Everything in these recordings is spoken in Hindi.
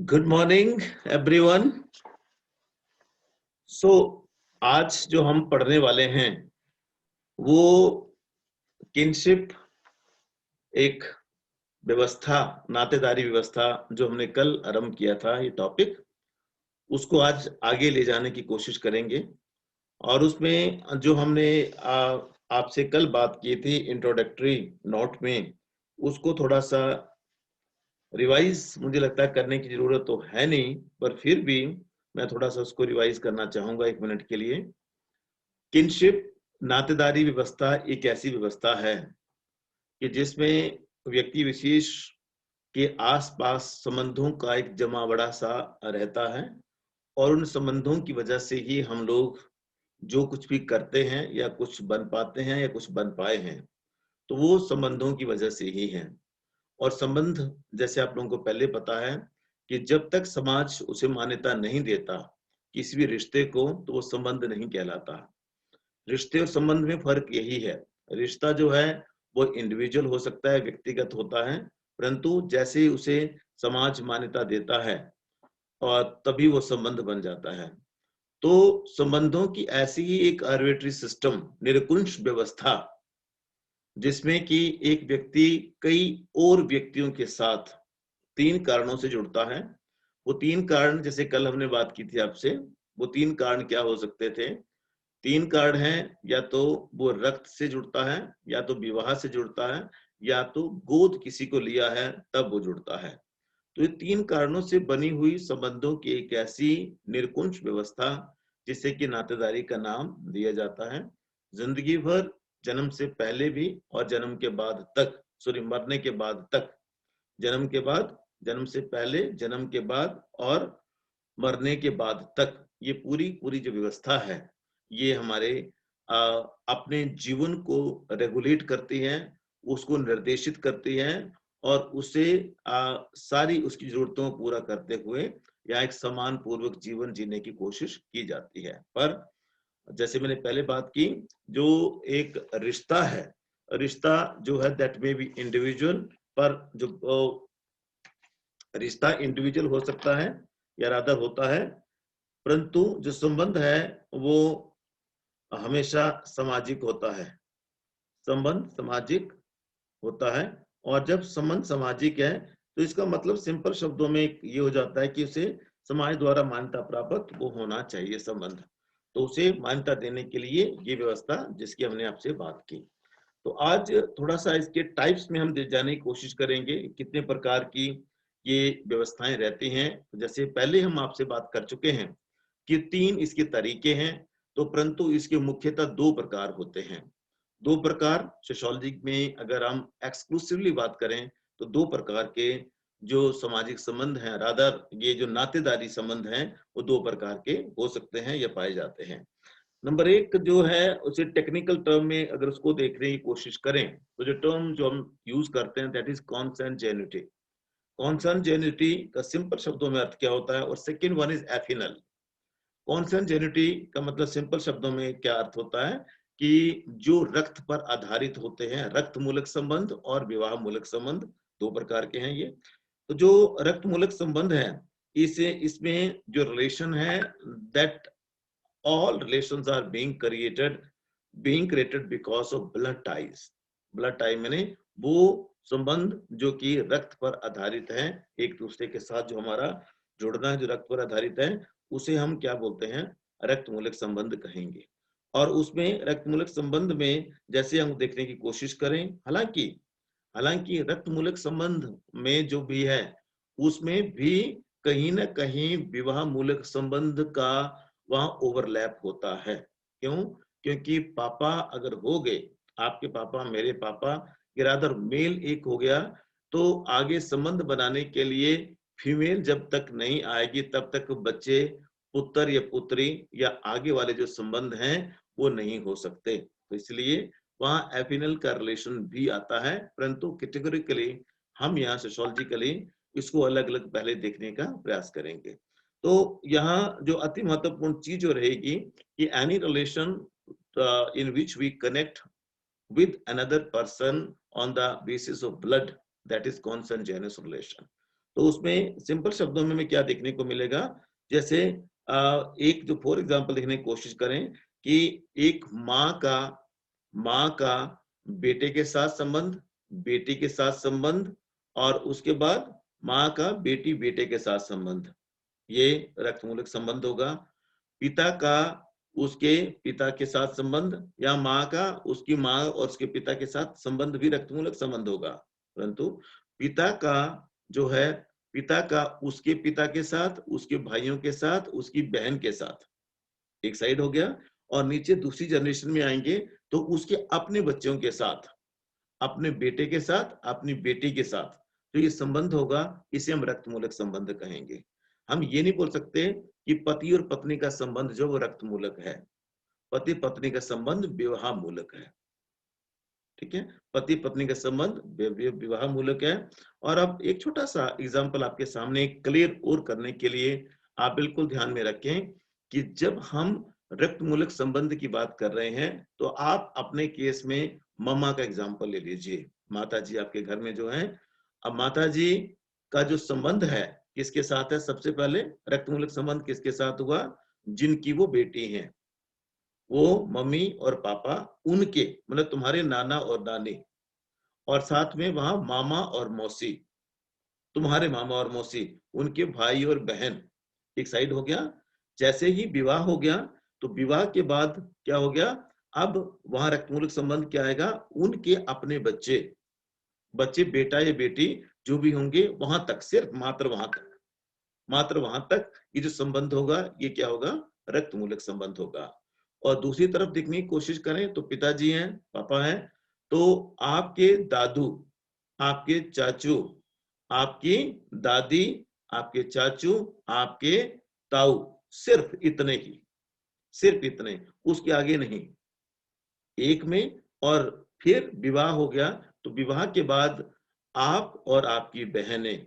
Good morning everyone. सो आज जो हम पढ़ने वाले हैं वो किनशिप, एक व्यवस्था, नातेदारी व्यवस्था जो हमने कल आरंभ किया था, ये टॉपिक उसको आज आगे ले जाने की कोशिश करेंगे। और उसमें जो हमने आपसे कल बात की थी इंट्रोडक्टरी नोट में, उसको थोड़ा सा रिवाइज मुझे लगता है करने की जरूरत तो है नहीं, पर फिर भी मैं थोड़ा सा उसको रिवाइज करना चाहूंगा 1 मिनट के लिए। किनशिप, नातेदारी व्यवस्था एक ऐसी व्यवस्था है कि जिसमें व्यक्ति विशेष के आसपास संबंधों का एक जमावड़ा सा रहता है, और उन संबंधों की वजह से ही हम लोग जो कुछ भी करते हैं या कुछ बन पाते हैं या कुछ बन पाए हैं, तो वो संबंधों की वजह से ही है। और संबंध, जैसे आप लोगों को पहले पता है कि जब तक समाज उसे मान्यता नहीं देता किसी भी रिश्ते को, तो वो संबंध नहीं कहलाता। रिश्ते और संबंध में फर्क यही है। रिश्ता जो है वो इंडिविजुअल हो सकता है, व्यक्तिगत होता है, परंतु जैसे ही उसे समाज मान्यता देता है और तभी वो संबंध बन जाता है। तो संबंधों की ऐसी ही एक आर्बिट्री सिस्टम, निरकुंश व्यवस्था, जिसमें कि एक व्यक्ति कई और व्यक्तियों के साथ 3 कारणों से जुड़ता है। वो 3 कारण, जैसे कल हमने बात की थी आपसे, वो 3 कारण क्या हो सकते थे? 3 कारण हैं, या तो वो रक्त से जुड़ता है, या तो विवाह से जुड़ता है, या तो गोद किसी को लिया है तब वो जुड़ता है। तो ये 3 कारणों से बनी हुई संबंधों की एक ऐसी निरकुंश व्यवस्था, जिसे कि नातेदारी का नाम दिया जाता है। जिंदगी भर, जन्म से पहले भी और जन्म के बाद तक, सॉरी, मरने के बाद तक, जन्म के बाद, जन्म से पहले, जन्म के बाद और मरने के बाद तक, ये पूरी पूरी जो व्यवस्था है, ये हमारे अपने जीवन को रेगुलेट करती है, उसको निर्देशित करती है, और उसे सारी उसकी जरूरतों को पूरा करते हुए या एक समान पूर्वक जीवन जीने की कोशिश की जाती है। पर जैसे मैंने पहले बात की, जो एक रिश्ता है, रिश्ता जो है दैट मे बी इंडिविजुअल, पर जो रिश्ता इंडिविजुअल हो सकता है या रादर होता है, परंतु जो संबंध है वो हमेशा सामाजिक होता है। संबंध सामाजिक होता है, और जब संबंध सामाजिक है तो इसका मतलब सिंपल शब्दों में ये हो जाता है कि उसे समाज द्वारा मान्यता प्राप्त वो होना चाहिए संबंध। तो उसे मान्यता देने के लिए ये व्यवस्था जिसकी हमने आपसे बात की। तो आज थोड़ा सा इसके टाइप्स में हम जाने की कोशिश करेंगे, कितने प्रकार की ये व्यवस्थाएं रहती हैं। जैसे पहले हम आपसे बात कर चुके हैं कि 3 इसके तरीके हैं, तो परंतु इसके मुख्यतः 2 प्रकार होते हैं। 2 प्रकार सोशियोलॉजी में अगर हम एक्सक्लूसिवली बात करें, तो 2 प्रकार के जो सामाजिक संबंध हैं, रादर ये जो नातेदारी संबंध हैं, वो 2 प्रकार के हो सकते हैं या पाए जाते हैं। नंबर 1 जो है, उसे टेक्निकल टर्म में अगर उसको देखने की कोशिश करें, तो जो टर्म जो हम यूज करते हैं दैट इज कॉन्सेंजेनिटी। कॉन्सेंजेनिटी का सिंपल शब्दों में अर्थ क्या होता है? और सेकेंड वन इज एफिनल। कॉन्सेंजेनिटी का मतलब सिंपल शब्दों में क्या अर्थ होता है कि जो रक्त पर आधारित होते हैं, रक्त मूलक संबंध और विवाह मूलक संबंध, 2 प्रकार के हैं ये। तो जो रक्त मूलक संबंध है, इसे इसमें जो रिलेशन है, that all relations are being created because of blood ties. blood tie माने वो संबंध जो कि रक्त पर आधारित है, एक दूसरे के साथ जो हमारा जुड़ना है, जो रक्त पर आधारित है, उसे हम क्या बोलते हैं? रक्त मूलक संबंध कहेंगे। और उसमें रक्त मूलक संबंध में जैसे हम देखने की कोशिश करें, हालांकि हालांकि रक्त मूलक संबंध में जो भी है, उसमें भी कहीं ना कहीं विवाह मूलक संबंध का वहां ओवरलैप होता है। क्यों? क्योंकि पापा अगर हो गए, आपके पापा, मेरे पापा, इरादर मेल एक हो गया, तो आगे संबंध बनाने के लिए फीमेल जब तक नहीं आएगी तब तक बच्चे, पुत्र या पुत्री या आगे वाले जो संबंध हैं वो नहीं हो सकते। तो इसलिए वहां एफिनल का रिलेशन भी आता है, परंतु कैटेगोरिकली हम यहाँ सोशियोलॉजिकली इसको अलग अलग पहले देखने का प्रयास करेंगे। तो यहाँ जो अति महत्वपूर्ण चीज जो रहेगी कि any relation in which we connect with another person on the basis of blood, that is consanguineous relation. तो उसमें सिंपल शब्दों में हमें क्या देखने को मिलेगा, जैसे एक जो फॉर एग्जांपल देखने की कोशिश करें कि एक माँ का बेटे के साथ संबंध, बेटी के साथ संबंध, और उसके बाद माँ का बेटी बेटे के साथ संबंध, ये रक्तमूलक संबंध होगा। पिता का उसके पिता के साथ संबंध, या माँ का उसकी माँ और उसके पिता के साथ संबंध भी रक्तमूलक संबंध होगा। परंतु पिता का जो है, पिता का उसके पिता के साथ, उसके भाइयों के साथ, उसकी बहन के साथ, एक साइड हो गया। और नीचे दूसरी जनरेशन में आएंगे तो उसके अपने बच्चों के साथ, अपने बेटे के साथ, अपनी बेटी के साथ, तो ये संबंध होगा, इसे हम रक्तमूलक संबंध कहेंगे। हम ये नहीं बोल सकते कि पति और पत्नी का संबंध जो वो रक्तमूलक है। पति पत्नी का संबंध विवाह मूलक है, ठीक है। पति पत्नी का संबंध विवाह मूलक है। और अब एक छोटा सा एग्जांपल आपके सामने क्लियर और करने के लिए आप बिल्कुल ध्यान में रखें कि जब हम रक्त मूलक संबंध की बात कर रहे हैं तो आप अपने केस में मम्मा का एग्जांपल ले लीजिए। माता जी आपके घर में जो है, अब माता जी का जो संबंध है किसके साथ है? सबसे पहले रक्त मूलक संबंध किसके साथ हुआ? जिनकी वो बेटी हैं, वो मम्मी और पापा, उनके मतलब तुम्हारे नाना और नानी, और साथ में वहां मामा और मौसी, तुम्हारे मामा और मौसी, उनके भाई और बहन, एक साइड हो गया। जैसे ही विवाह हो गया तो विवाह के बाद क्या हो गया? अब वहां रक्तमूलक संबंध क्या आएगा? उनके अपने बच्चे, बच्चे बेटा या बेटी जो भी होंगे, वहां तक, सिर्फ मात्र वहां तक, मात्र वहां तक ये जो संबंध होगा ये क्या होगा? रक्त मूलक संबंध होगा। और दूसरी तरफ देखने की कोशिश करें तो पिताजी हैं, पापा हैं, तो आपके दादू, आपके चाचू, आपकी दादी, आपके चाचू, आपके ताऊ, सिर्फ इतने ही, सिर्फ इतने, उसके आगे नहीं, एक में। और फिर विवाह हो गया तो विवाह के बाद आप और आपकी बहनें,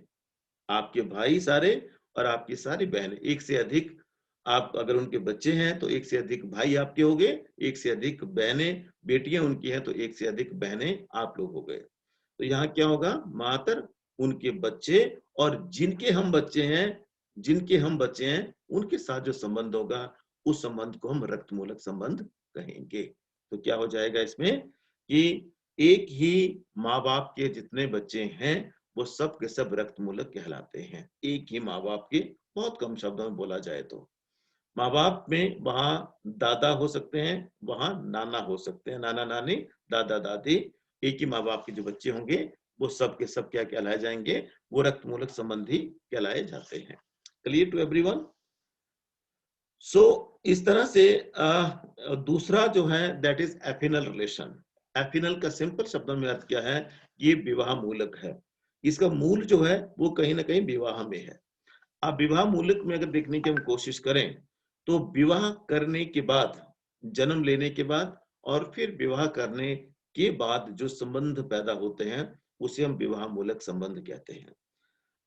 आपके भाई सारे और आपकी सारी बहनें, एक से अधिक, आप अगर उनके बच्चे हैं तो एक से अधिक भाई आपके हो गए, एक से अधिक बहनें, बेटियां उनकी हैं तो एक से अधिक बहनें आप लोग हो गए। तो यहाँ क्या होगा? मात्र उनके बच्चे और जिनके हम बच्चे हैं, जिनके हम बच्चे हैं उनके साथ जो संबंध होगा उस संबंध को हम रक्तमूलक संबंध कहेंगे। तो क्या हो जाएगा इसमें कि एक ही माँ बाप के जितने बच्चे हैं वो सब के सब रक्तमूलक कहलाते हैं। एक ही माँ बाप के, बहुत कम शब्दों में बोला जाए तो माँ बाप में वहां दादा हो सकते हैं, वहां नाना हो सकते हैं, नाना नानी, दादा दादी, एक ही माँ बाप के जो बच्चे होंगे वो सब के सब क्या कहलाए जाएंगे? वो रक्तमूलक संबंधी कहलाए जाते हैं। Clear to everyone? सो इस तरह से दूसरा जो है दैट इज एफिनल रिलेशन। एफिनल का सिंपल शब्दों में अर्थ क्या है? ये विवाह मूलक है। इसका मूल जो है वो कहीं ना कहीं विवाह में है। अब विवाह मूलक में अगर देखने की हम कोशिश करें तो विवाह करने के बाद, जन्म लेने के बाद और फिर विवाह करने के बाद जो संबंध पैदा होते हैं उसे हम विवाह मूलक संबंध कहते हैं।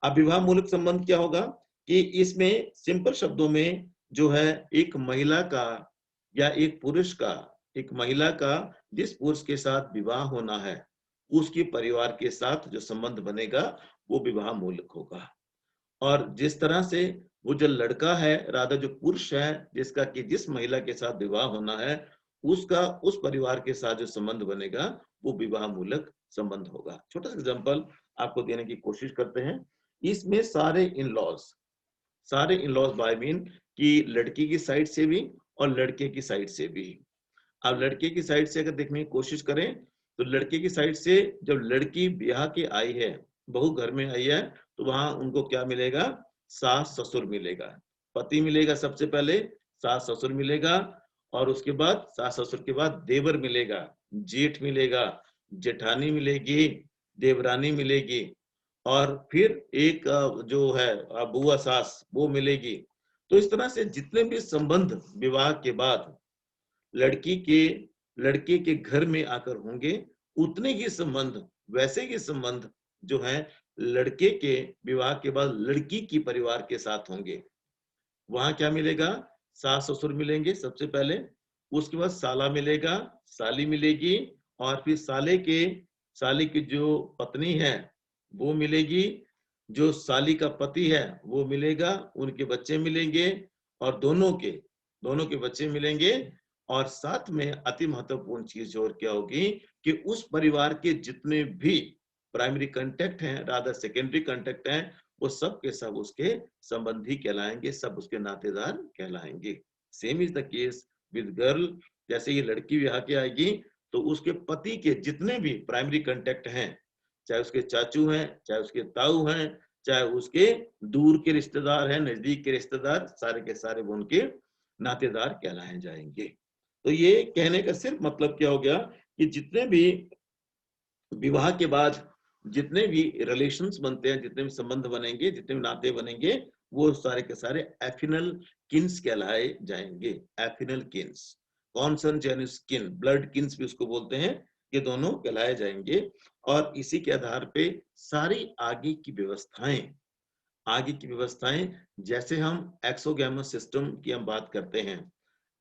अब विवाह मूलक संबंध क्या होगा कि इसमें सिंपल शब्दों में जो है एक महिला का या एक पुरुष का, एक महिला का जिस पुरुष के साथ विवाह होना है उसके परिवार के साथ जो संबंध बनेगा वो विवाह मूलक होगा। और जिस तरह से वो जो लड़का है, राधा जो पुरुष है जिसका कि जिस महिला के साथ विवाह होना है उसका उस परिवार के साथ जो संबंध बनेगा वो विवाह मूलक संबंध होगा। छोटा सा एग्जांपल आपको देने की कोशिश करते हैं। इसमें सारे इन लॉज बाय मीन कि लड़की की साइड से भी और लड़के की साइड से भी। अब लड़के की साइड से अगर देखने की कोशिश करें तो लड़के की साइड से जब लड़की ब्याह के आई है, बहू घर में आई है, तो वहां उनको क्या मिलेगा? सास ससुर मिलेगा, पति मिलेगा सबसे पहले, सास ससुर मिलेगा, और उसके बाद सास ससुर के बाद देवर मिलेगा, जेठ मिलेगा, जेठानी मिलेगी, देवरानी मिलेगी, और फिर एक जो है बुआ सास वो मिलेगी। तो इस तरह से जितने भी संबंध विवाह के बाद लड़की के लड़के के घर में आकर होंगे उतने ही संबंध, वैसे ही संबंध जो है लड़के के विवाह के बाद लड़की की परिवार के साथ होंगे। वहां क्या मिलेगा? सास ससुर मिलेंगे सबसे पहले, उसके बाद साला मिलेगा, साली मिलेगी, और फिर साले के, साली की जो पत्नी है वो मिलेगी, जो साली का पति है वो मिलेगा, उनके बच्चे मिलेंगे और दोनों के बच्चे मिलेंगे। और साथ में अति महत्वपूर्ण चीज और क्या होगी कि उस परिवार के जितने भी प्राइमरी कांटेक्ट हैं, रादर सेकेंडरी कांटेक्ट हैं, वो सब के सब उसके संबंधी कहलाएंगे, सब उसके नातेदार कहलाएंगे। Same is the case with girl. जैसे ये लड़की ब्याह के आएगी तो उसके पति के जितने भी प्राइमरी कांटेक्ट हैं, चाहे उसके चाचू हैं, चाहे उसके ताऊ हैं, चाहे उसके दूर के रिश्तेदार हैं, नजदीक के रिश्तेदार, सारे के सारे वो उनके नातेदार कहलाए जाएंगे। तो ये कहने का सिर्फ मतलब क्या हो गया कि जितने भी विवाह के बाद जितने भी रिलेशंस बनते हैं, जितने भी संबंध बनेंगे, जितने भी नाते बनेंगे, वो सारे के सारे एफिनल किन्स कहलाए जाएंगे। एफिनल किन्स, कॉन्संजेनिस किन, ब्लड किन्स भी उसको बोलते हैं, ये दोनों कहलाए जाएंगे। और इसी के आधार पे सारी आगे की व्यवस्थाएं जैसे हम एक्सोगैमस सिस्टम की हम बात करते हैं,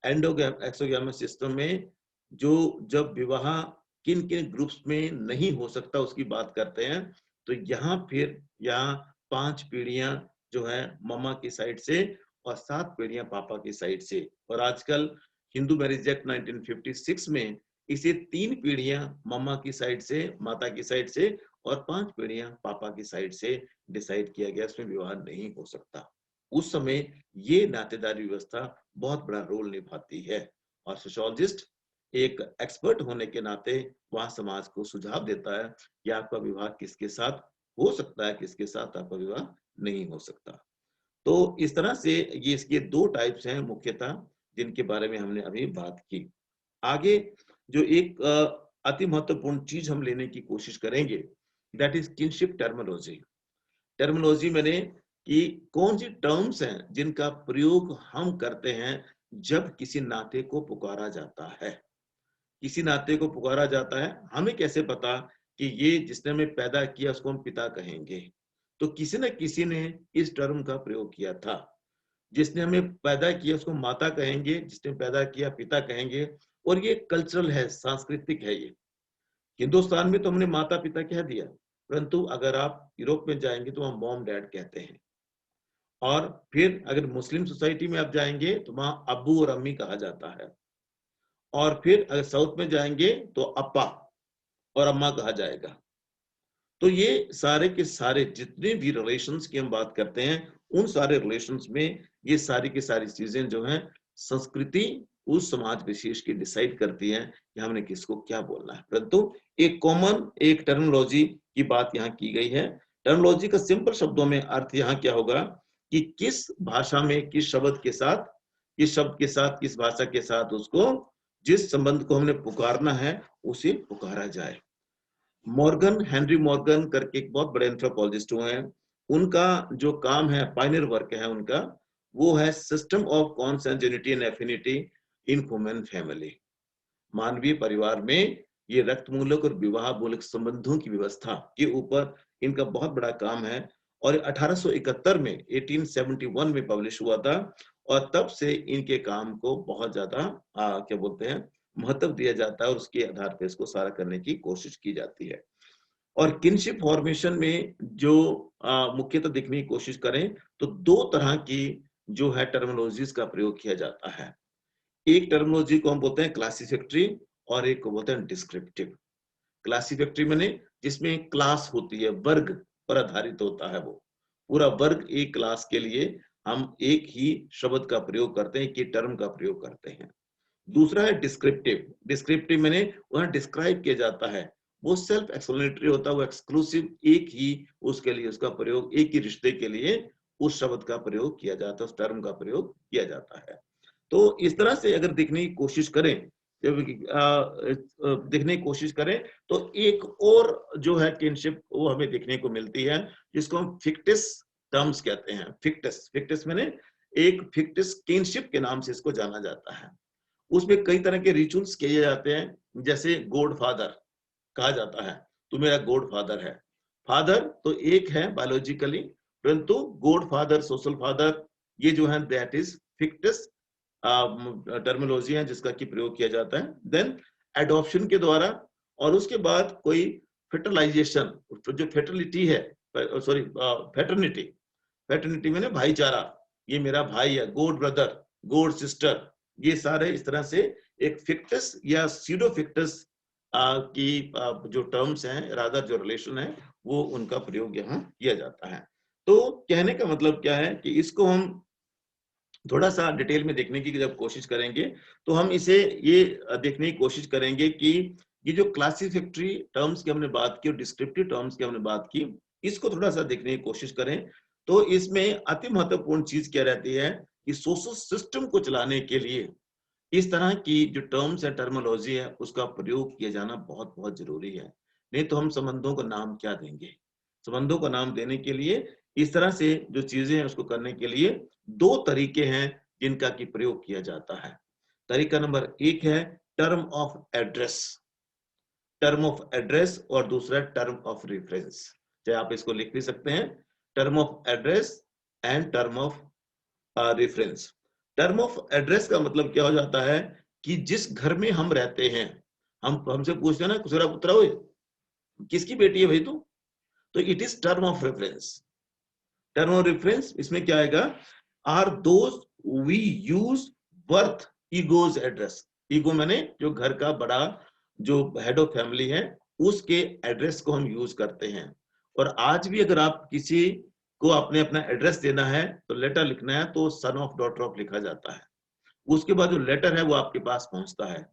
एक्सोगैमस सिस्टम में जो जब विवाह किन किन ग्रुप्स में नहीं हो सकता उसकी बात करते हैं, तो यहाँ 5 पीढ़ियां जो है मम्मा की साइड से और 7 पीढ़ियां पापा की साइड से। और आजकल हिंदू मैरिज एक्ट 1956 में इसे 3 पीढ़ियां मम्मा की साइड से, माता की साइड से और 5 पीढ़ियां पापा की साइड से डिसाइड किया गया, इसमें विवाह नहीं हो सकता। उस समय ये नातेदारी व्यवस्था बहुत बड़ा रोल निभाती है और सोशियोलॉजिस्ट एक एक्सपर्ट होने के नाते वह समाज को सुझाव देता है कि आपका विवाह किसके साथ हो सकता है, किसके साथ आपका विवाह नहीं हो सकता। तो इस तरह से ये इसके 2 टाइप्स हैं मुख्यतः, जिनके बारे में हमने अभी बात की। आगे जो एक अति महत्वपूर्ण चीज हम लेने की कोशिश करेंगे, that is kinship terminology. Terminology मैंने कि कौन सी टर्म्स हैं जिनका प्रयोग हम करते हैं जब किसी नाते को पुकारा जाता है। किसी नाते को पुकारा जाता है, हमें कैसे पता कि ये जिसने हमें पैदा किया उसको हम पिता कहेंगे? तो किसी न किसी ने इस टर्म का प्रयोग किया था। जिसने हमें पैदा किया उसको माता कहेंगे, जिसने पैदा किया पिता कहेंगे। और ये कल्चरल है, सांस्कृतिक है। ये हिंदुस्तान में तो हमने माता पिता कह दिया, परंतु अगर आप यूरोप में जाएंगे तो वहां मॉम डैड कहते हैं। और फिर अगर मुस्लिम सोसाइटी में आप जाएंगे तो वहां अब्बू और अम्मी कहा जाता है। और फिर अगर साउथ में जाएंगे तो अप्पा और अम्मा कहा जाएगा। तो ये सारे के सारे जितने भी रिलेशंस की हम बात करते हैं, उन सारे रिलेशंस में ये सारी की सारी चीजें जो हैं, संस्कृति उस समाज विशेष की डिसाइड करती है कि हमने किसको क्या बोलना है। परंतु एक कॉमन एक टर्मिनोलॉजी की बात यहाँ की गई है। टर्मिनोलॉजी का सिंपल शब्दों में अर्थ यहाँ क्या होगा कि किस भाषा में किस शब्द के साथ, किस भाषा के साथ उसको, जिस संबंध को हमने पुकारना है उसे पुकारा जाए। हेनरी मॉर्गन करके एक बहुत बड़े एंथ्रोपोलॉजिस्ट हुए हैं। उनका जो काम है, पायनियर वर्क है उनका, वो है system of consanguinity and affinity in human family. मानवीय परिवार में ये रक्त मूलक और विवाह मूलक संबंधों की व्यवस्था के ऊपर इनका बहुत बड़ा काम है। और 1871 में 1871 में पब्लिश हुआ था। और तब से इनके काम को बहुत ज्यादा क्या बोलते हैं, महत्व दिया जाता है और उसके आधार पर इसको सारा करने की कोशिश की जाती है। और किनशिप फॉर्मेशन में जो मुख्यतः देखने की कोशिश करें तो 2 तरह की जो है टर्मिनोलॉजीज का प्रयोग किया जाता है। एक टर्मिनोलॉजी को हम बोलते हैं क्लासिफिकेटरी और एक को बोलते हैं डिस्क्रिप्टिव। क्लासिफिकेटरी माने जिसमें क्लास होती है, वर्ग पर आधारित होता है। वो पूरा वर्ग, एक क्लास के लिए हम एक ही शब्द का प्रयोग करते हैं, एक ही टर्म का प्रयोग करते हैं। दूसरा है डिस्क्रिप्टिव। डिस्क्रिप्टिव माने वहां डिस्क्राइब किया जाता है, वो सेल्फ एक्सप्लेनेटरी होता है, वो एक्सक्लूसिव, एक ही उसके लिए उसका प्रयोग, एक ही रिश्ते के लिए उस शब्द का प्रयोग किया जाता है, उस टर्म का प्रयोग किया जाता है। तो इस तरह से अगर देखने की कोशिश करें, देखने की कोशिश करें तो एक और जो है किनशिप वो हमें देखने को मिलती है, जिसको हम फिक्टिस टर्म्स कहते हैं। फिक्टिस माने एक फिक्टिस किनशिप के नाम से इसको जाना जाता है। उसमें कई तरह के रिचुअल्स किए जाते हैं। जैसे गॉड फादर कहा जाता है, तू मेरा गॉड फादर है। फादर तो एक है बायोलॉजिकली, परंतु गॉड फादर, सोशल फादर, ये जो है दैट इज फिक्टिस टर्मिनोलॉजी है जिसका की प्रयोग किया जाता है। देन एडॉप्शन के द्वारा, और उसके बाद कोई फर्टिलाइजेशन, जो फर्टिलिटी है सॉरी फ्रेटर्निटी, फ्रेटर्निटी मैंने भाईचारा, ये मेरा भाई है, गॉड ब्रदर, गॉड सिस्टर, ये सारे इस तरह से एक फिक्टस या सीडो फिक्टस की जो टर्म्स हैं, रादर जो रिलेशन है, वो उनका प्रयोग यहाँ किया जाता है। तो कहने का मतलब क्या है कि इसको हम थोड़ा सा डिटेल में देखने की जब कोशिश करेंगे तो हम इसे ये देखने की कोशिश करेंगे कि ये जो क्लासिफिकेटरी टर्म्स की हमने बात की और डिस्क्रिप्टिव टर्म्स की हमने बात की, इसको थोड़ा सा देखने की कोशिश करें तो इसमें अति महत्वपूर्ण चीज क्या रहती है कि सोशल सिस्टम को चलाने के लिए इस तरह की जो टर्म्स है, टर्मिनोलॉजी है, उसका प्रयोग किया जाना बहुत बहुत जरूरी है। नहीं तो हम संबंधों का नाम क्या देंगे? संबंधों का नाम देने के लिए इस तरह से जो चीजें हैं उसको करने के लिए दो तरीके हैं जिनका की प्रयोग किया जाता है। तरीका नंबर 1 है term of address, term of address, और दूसरा टर्म ऑफ रेफरेंस। चाहे आप इसको लिख भी सकते हैं, term of address and term of reference. Term of address का मतलब क्या हो जाता है कि जिस घर में हम रहते हैं, हम हमसे पूछते हैं ना, कुसरा पुत्रा हुए किसकी बेटी है भाई तू, तो it is term of reference. Term of reference इसमें क्या आएगा, are those we use birth egos address. Ego मैंने जो घर का बड़ा जो हेड ऑफ फैमिली है उसके एड्रेस को हम यूज करते हैं। और आज भी अगर आप किसी को आपने अपना एड्रेस देना है तो लेटर लिखना है तो सन ऑफ डॉटर ऑफ लिखा जाता है। उसके बाद जो लेटर है वो आपके पास पहुंचता है।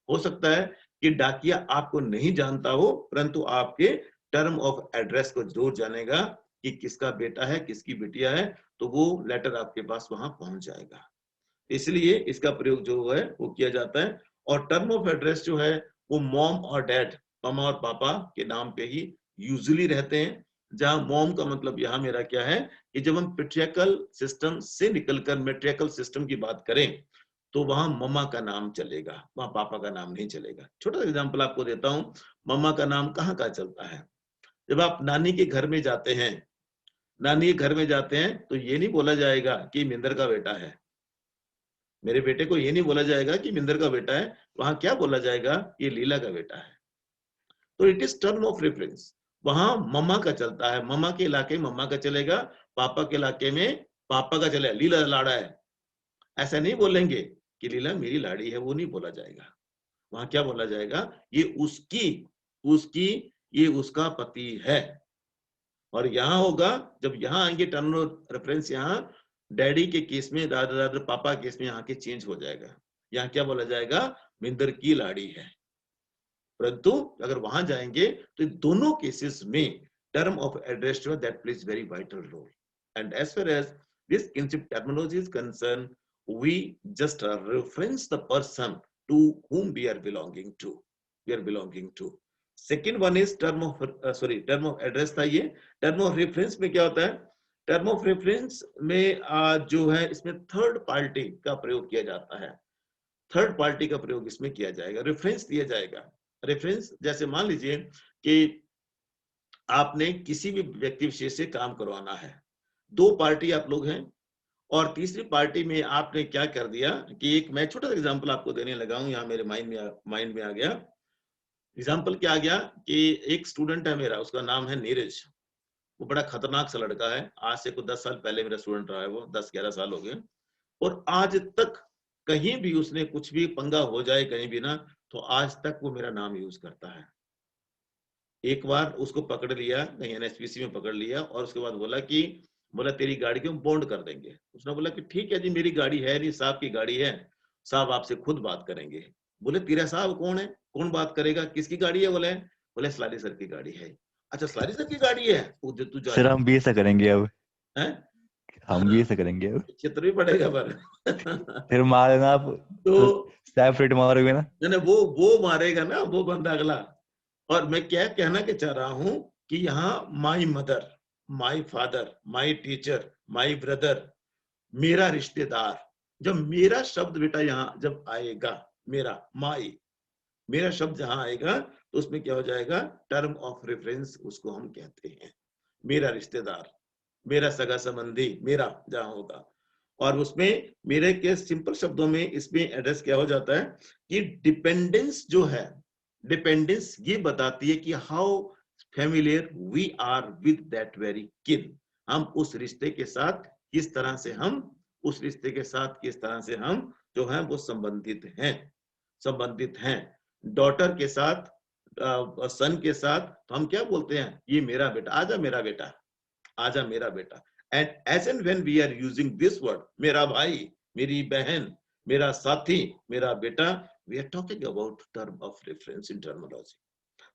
हो सकता है कि डाकिया आपको नहीं जानता हो परंतु आपके टर्म ऑफ एड्रेस को जरूर जानेगा कि किसका बेटा है, किसकी बिटिया है, तो वो लेटर आपके पास वहां पहुंच जाएगा। इसलिए इसका प्रयोग जो है वो किया जाता है। और टर्म ऑफ एड्रेस जो है वो मॉम और डैड, मामा और पापा के नाम पे ही यूजुअली रहते हैं। जहां मॉम का मतलब यहाँ मेरा क्या है कि जब हम पेट्रियार्कल सिस्टम से निकलकर मैट्रियार्कल सिस्टम की बात करें तो वहां मम्मा का नाम चलेगा, वहां पापा का नाम नहीं चलेगा। छोटा सा एग्जांपल आपको देता हूं, मम्मा का नाम कहाँ कहाँ चलता है। जब आप नानी के घर में जाते हैं, नानी के घर में जाते हैं तो ये नहीं बोला जाएगा कि मिंदर का बेटा है, मेरे बेटे को ये नहीं बोला जाएगा कि मिंदर का बेटा है, वहां क्या बोला जाएगा, ये लीला का बेटा है। तो it is term of reference. वहां मम्मा का चलता है, मम्मा के इलाके में मम्मा का चलेगा, पापा के इलाके में पापा का चलेगा, लीला लाड़ा है। ऐसा नहीं बोलेंगे कि लीला मेरी लाड़ी है, वो नहीं बोला जाएगा। वहां क्या बोला जाएगा, ये उसकी उसकी ये उसका पति है। और यहाँ होगा, जब यहाँ आएंगे टर्म ऑफ रेफरेंस, यहाँ डैडी के केस में, दादा पापा केस में यहाँ के चेंज हो जाएगा। यहाँ क्या बोला जाएगा, मिंदर की लाड़ी है। परंतु अगर वहां जाएंगे तो दोनों केसेस में टर्म ऑफ एड्रेस जो है that plays very vital role. And as far as this kinship terminology is concern, we just reference the person to whom we are belonging to. Second one is term of term of address था ये। term of reference में क्या होता है, term of reference में जो है इसमें थर्ड पार्टी का प्रयोग किया जाता है। थर्ड पार्टी का प्रयोग इसमें किया जाएगा, रेफरेंस दिया जाएगा। रेफरेंस जैसे मान लीजिए कि आपने किसी भी व्यक्ति विशेष से काम करवाना है, दो पार्टी आप लोग हैं और तीसरी पार्टी में आपने क्या कर दिया कि एक, मैं छोटा सा एग्जांपल आपको देने लगा हूं, यहाँ मेरे माइंड में आ गया। एग्जांपल क्या आ गया कि एक स्टूडेंट है मेरा, उसका नाम है नीरज। वो बड़ा खतरनाक सा लड़का है, आज से कुछ 10 साल पहले मेरा स्टूडेंट रहा है, वो 10-11 साल हो गए। और आज तक कहीं भी उसने कुछ भी पंगा हो जाए कहीं भी ना, तो आज तक वो मेरा नाम यूज करता है। एक बार उसको पकड़ लिया कहीं एनएचपीसी में पकड़ लिया और उसके बाद बोला तेरी गाड़ी को बॉन्ड कर देंगे। उसने बोला कि ठीक है जी, मेरी गाड़ी है नहीं, साहब की गाड़ी है, साहब आपसे खुद बात करेंगे। बोले तेरा साहब कौन है, कौन बात करेगा, किसकी गाड़ी है, बोले सलारी सर की गाड़ी है। अच्छा सलारी सर की गाड़ी है, तू जा। सर हम भी ऐसा करेंगे अब, हैं? हम भी ऐसा करेंगे अब। चित्र भी पड़ेगा पर फिर मार देना आप, तो सेपरेट मारोगे ना। नहीं, वो मारेगा ना वो बंदा अगला। और मैं क्या कहना के चाह रहा हूं कि यहाँ my mother, my father, my teacher, my brother, मेरा रिश्तेदार, जब मेरा शब्द बेटा यहाँ जब आएगा, मेरा माई, मेरा शब्द जहां आएगा तो उसमें क्या हो जाएगा, टर्म ऑफ रेफरेंस उसको हम कहते हैं। मेरा रिश्तेदार, मेरा सगा संबंधी, मेरा जहां होगा। और उसमें मेरे के सिंपल शब्दों में इसमें एड्रेस क्या हो जाता है कि डिपेंडेंस जो है, डिपेंडेंस ये बताती है कि how familiar we are with that very kin. हम उस रिश्ते के साथ किस तरह से हम उस रिश्ते के साथ किस तरह से हम जो हैं वो संबंधित हैं डॉटर के साथ सन के साथ तो हम क्या बोलते हैं ये मेरा बेटा आजा मेरा बेटा आजा मेरा बेटा and as and when we are using this word मेरा भाई मेरी बहन मेरा साथी मेरा बेटा we are talking about term of reference in terminology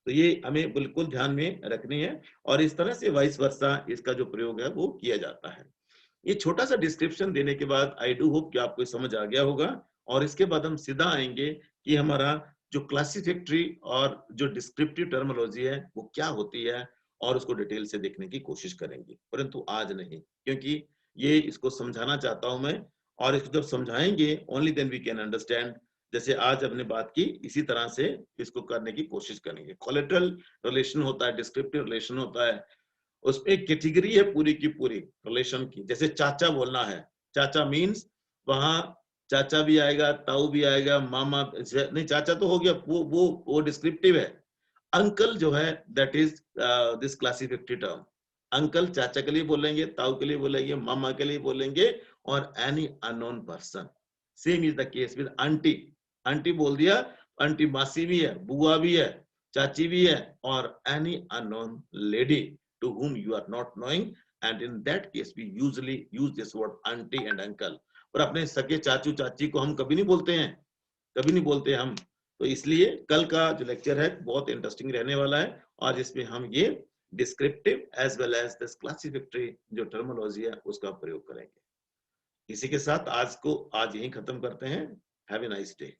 तो ये हमें बिल्कुल ध्यान में रखनी है और इस तरह से वाइस वर्सा इसका जो प्रयोग है वो किया जाता है ये छोटा सा डिस्क्रिप्शन देने के बाद आई डू होप कि आपको समझ आ गया होगा और इसके बाद हम सीधा आएंगे कि हमारा जो क्लासिफिकेटरी और जो डिस्क्रिप्टिव टर्मिनोलॉजी है वो क्या होती है और उसको डिटेल से देखने की कोशिश करेंगे परंतु आज नहीं क्योंकि ये इसको समझाना चाहता हूं मैं और इसको जब समझाएंगे only then we can understand जैसे आज हमने बात की इसी तरह से इसको करने की कोशिश करेंगे कोलेटरल रिलेशन होता है डिस्क्रिप्टिव रिलेशन होता है उसमें एक कैटेगरी है पूरी की पूरी रिलेशन की जैसे चाचा बोलना है चाचा मीन्स वहां चाचा भी आएगा ताऊ भी आएगा मामा नहीं चाचा तो हो गया वो डिस्क्रिप्टिव है अंकल जो है that is this classificatory term uncle चाचा के लिए बोलेंगे ताऊ के लिए बोलेंगे मामा के लिए बोलेंगे और any unknown person same is the case with aunty aunty बोल दिया आंटी मासी भी है बुआ भी है चाची भी है और any unknown lady to whom you are not knowing and in that case we usually use this word auntie and uncle पर अपने सके चाचू चाची को हम कभी नहीं बोलते हम तो इसलिए कल का जो लेक्चर है बहुत इंटरेस्टिंग रहने वाला है और जिसमें हम ये descriptive as well as this classificatory जो टर्मिनोलॉजी है उसका प्रयोग करेंगे इसी के साथ आज यहीं खत्म करते हैं हैव ए नाइस डे